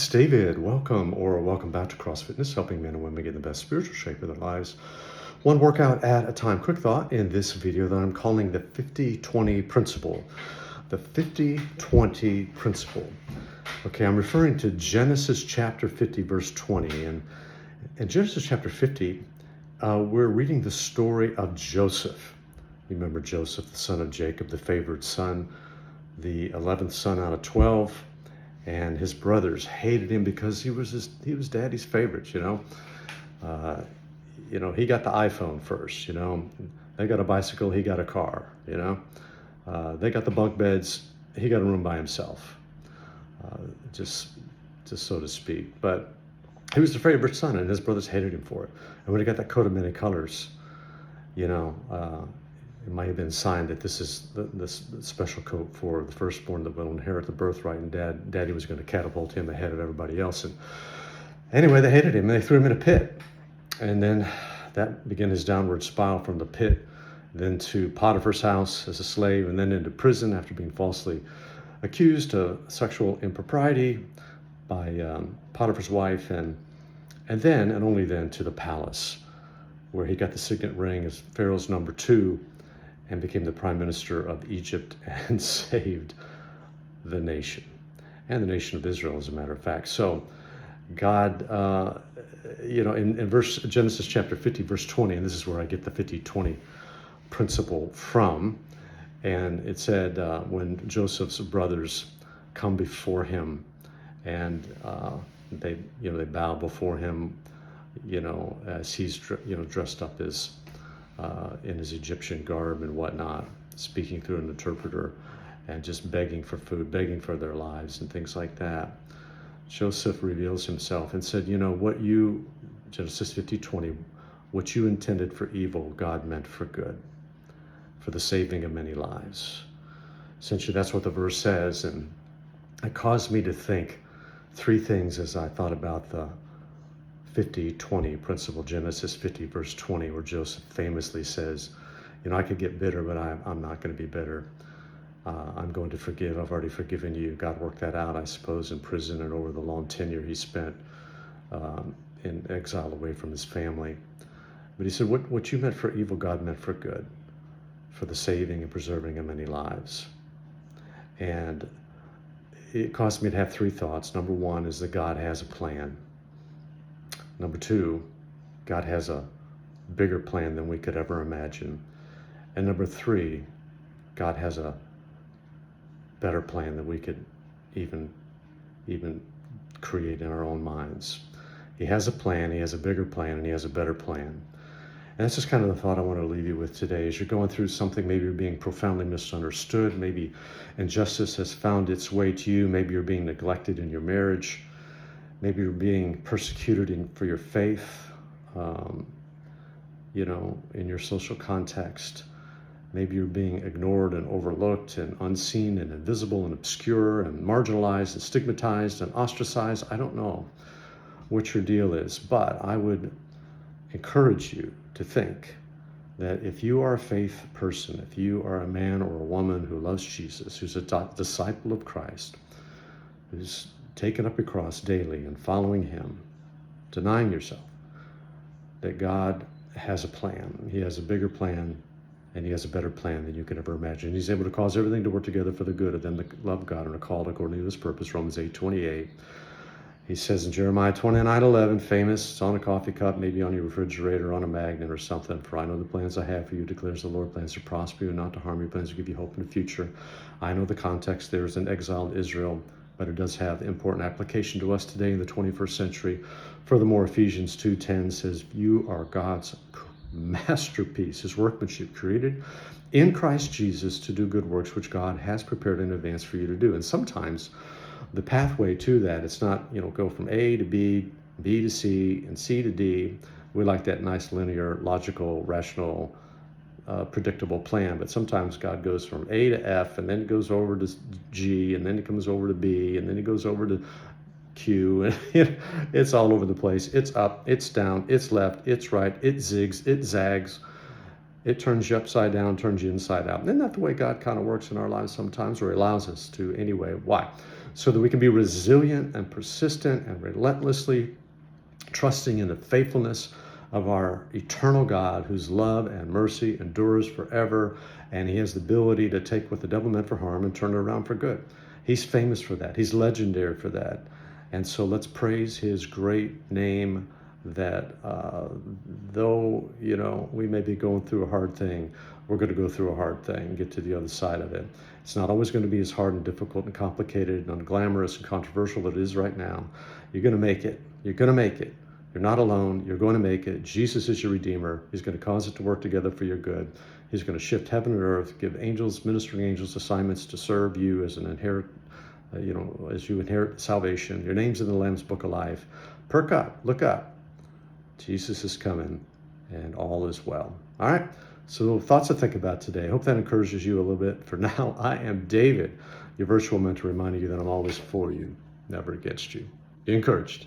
It's David. Welcome back to CrossFit Fitness, helping men and women get the best spiritual shape of their lives, one workout at a time. Quick thought in this video that I'm calling the 50-20 principle. The 50-20 principle. Okay, I'm referring to Genesis chapter 50, verse 20. And in Genesis chapter 50, we're reading the story of Joseph. You remember Joseph, the son of Jacob, the favored son, the 11th son out of 12. And his brothers hated him because he was daddy's favorite. He got the iPhone first. They got a bicycle, he got a car. They got the bunk beds, he got a room by himself. Just so to speak. But he was the favorite son, and his brothers hated him for it. And when he got that coat of many colors, it might have been signed that this is the special coat for the firstborn that will inherit the birthright, and daddy was going to catapult him ahead of everybody else. And anyway, they hated him, and they threw him in a pit. And then that began his downward spiral from the pit, then to Potiphar's house as a slave, and then into prison after being falsely accused of sexual impropriety by Potiphar's wife, and then, and only then, to the palace, where he got the signet ring as Pharaoh's number 2, and became the prime minister of Egypt and saved the nation, and the nation of Israel, as a matter of fact. So God, in Genesis chapter 50, verse 20, and this is where I get the 50-20 principle from, and it said when Joseph's brothers come before him, and they bow before him, as he's dressed up as in his Egyptian garb and whatnot, speaking through an interpreter and just begging for food, begging for their lives and things like that. Joseph reveals himself and said, Genesis 50:20, what you intended for evil, God meant for good, for the saving of many lives. Essentially, that's what the verse says, and it caused me to think 3 things as I thought about the 50-20 principle, Genesis 50, verse 20, where Joseph famously says, I could get bitter, but I'm not going to be bitter. I'm going to forgive. I've already forgiven you. God worked that out, I suppose, in prison and over the long tenure he spent in exile away from his family. But he said, what you meant for evil, God meant for good, for the saving and preserving of many lives. And it caused me to have 3 thoughts. Number 1 is that God has a plan. Number 2, God has a bigger plan than we could ever imagine. And number 3, God has a better plan than we could even create in our own minds. He has a plan, he has a bigger plan, and he has a better plan. And that's just kind of the thought I want to leave you with today. As you're going through something, maybe you're being profoundly misunderstood, maybe injustice has found its way to you, maybe you're being neglected in your marriage, maybe you're being persecuted for your faith, in your social context. Maybe you're being ignored and overlooked and unseen and invisible and obscure and marginalized and stigmatized and ostracized. I don't know what your deal is, but I would encourage you to think that if you are a faith person, if you are a man or a woman who loves Jesus, who's a disciple of Christ, who's taking up your cross daily and following him, denying yourself, that God has a plan. He has a bigger plan, and he has a better plan than you could ever imagine. He's able to cause everything to work together for the good of them that love God and are called according to his purpose, Romans 8:28. He says in Jeremiah 29:11, famous, it's on a coffee cup, maybe on your refrigerator, on a magnet or something, for I know the plans I have for you, declares the Lord, plans to prosper you, not to harm you, plans to give you hope in the future. I know the context there is an exiled Israel, but it does have important application to us today in the 21st century. Furthermore, Ephesians 2:10 says, you are God's masterpiece, his workmanship, created in Christ Jesus to do good works, which God has prepared in advance for you to do. And sometimes the pathway to that, it's not, go from A to B, B to C, and C to D. We like that nice linear, logical, rational, predictable plan, but sometimes God goes from A to F, and then goes over to G, and then he comes over to B, and then he goes over to Q, and it's all over the place. It's up, it's down, it's left, it's right, it zigs, it zags, it turns you upside down, turns you inside out. And isn't that the way God kind of works in our lives sometimes, or allows us to anyway? Why? so that we can be resilient and persistent and relentlessly trusting in the faithfulness of our eternal God, whose love and mercy endures forever, and he has the ability to take what the devil meant for harm and turn it around for good. He's famous for that. He's legendary for that. And so let's praise his great name, that though, we may be going through a hard thing, we're going to go through a hard thing and get to the other side of it. It's not always going to be as hard and difficult and complicated and unglamorous and controversial as it is right now. You're going to make it. You're going to make it. You're not alone. You're going to make it. Jesus is your Redeemer. He's going to cause it to work together for your good. He's going to shift heaven and earth, give angels, ministering angels, assignments to serve you as an as you inherit salvation. Your name's in the Lamb's Book of Life. Perk up. Look up. Jesus is coming, and all is well. All right? So thoughts to think about today. I hope that encourages you a little bit. For now, I am David, your virtual mentor, reminding you that I'm always for you, never against you. Be encouraged.